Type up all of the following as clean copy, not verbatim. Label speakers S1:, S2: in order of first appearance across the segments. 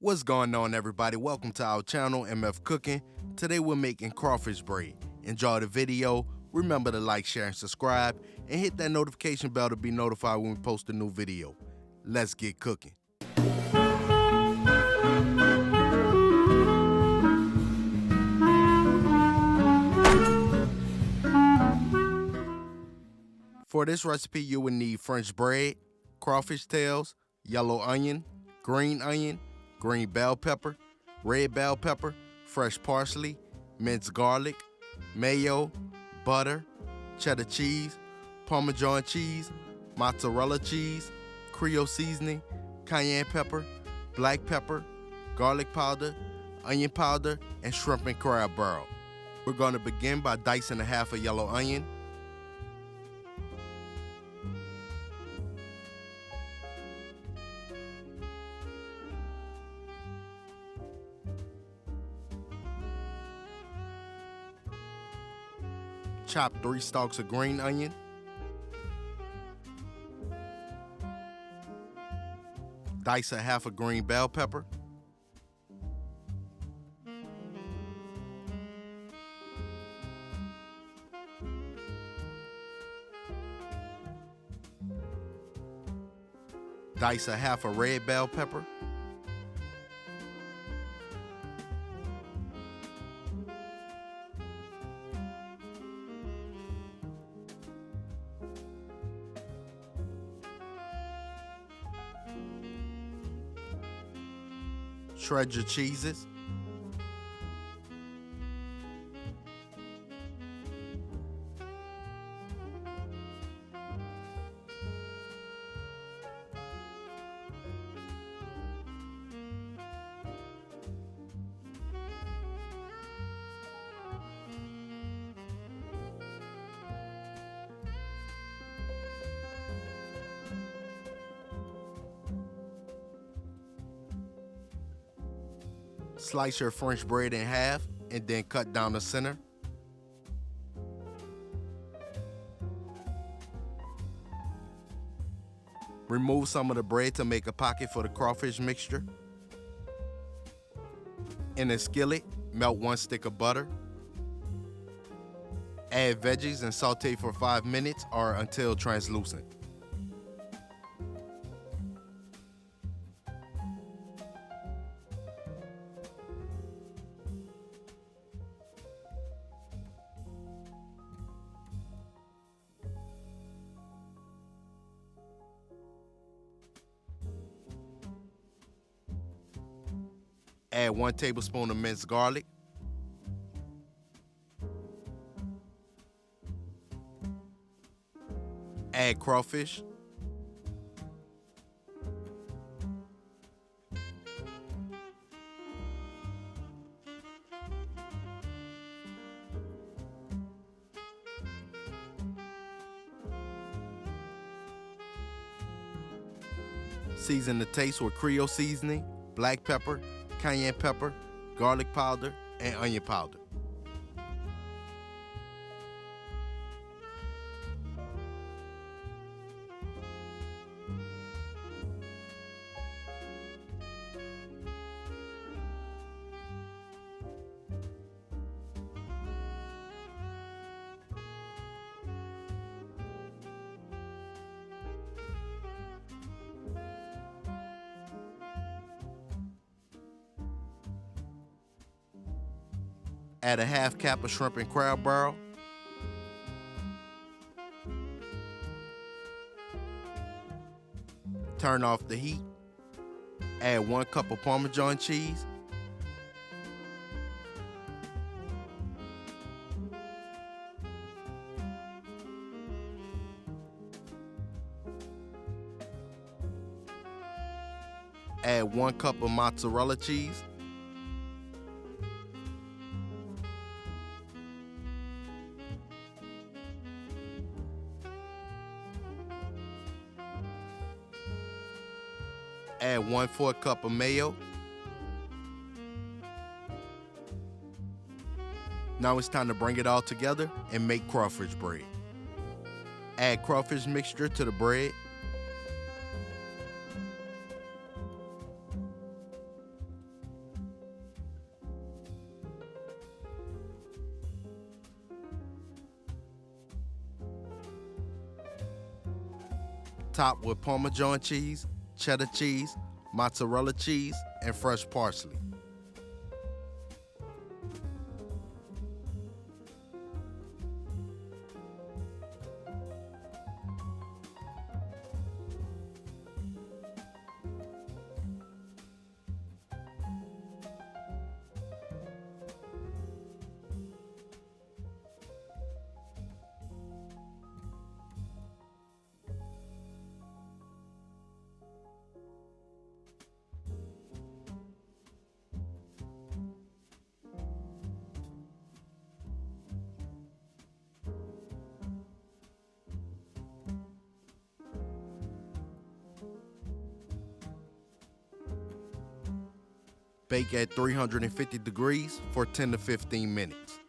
S1: What's going on, everybody? Welcome to our channel, MF Cooking. Today we're making crawfish bread. Enjoy the video. Remember to like, share, and subscribe, and hit that notification bell to be notified when we post a new video. Let's get cooking. For this recipe, you will need French bread, crawfish tails, yellow onion, green bell pepper, red bell pepper, fresh parsley, minced garlic, mayo, butter, cheddar cheese, Parmesan cheese, Mozzarella cheese, Creole Seasoning, Cayenne Pepper, black pepper, garlic powder, onion powder, and shrimp and crab barrel. We're going to begin by dicing a half a yellow onion, chop 3 stalks of green onion, dice a half a green bell pepper, dice a half a red bell pepper, shred your cheeses, slice your French bread in half and then cut down the center. Remove some of the bread to make a pocket for the crawfish mixture. In a skillet, melt 1 stick of butter. Add veggies and saute for 5 minutes or until translucent. Add 1 tablespoon of minced garlic, add crawfish, season to taste with Creole Seasoning, black pepper, cayenne pepper, garlic powder, and onion powder. Add a half cap of shrimp and crab barrel. Turn off the heat. Add 1 cup of Parmesan cheese. Add 1 cup of mozzarella cheese. Add 1/4 cup of mayo. Now it's time to bring it all together and make crawfish bread. Add crawfish mixture to the bread. Top with Parmesan cheese, cheddar cheese, mozzarella cheese, and fresh parsley. Bake at 350 degrees for 10 to 15 minutes.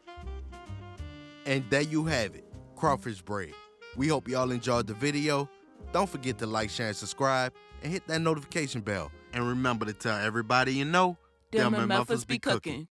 S1: And there you have it, crawfish bread. We hope y'all enjoyed the video. Don't forget to like, share, and subscribe, and hit that notification bell. And remember to tell everybody you know, them MFers be cooking.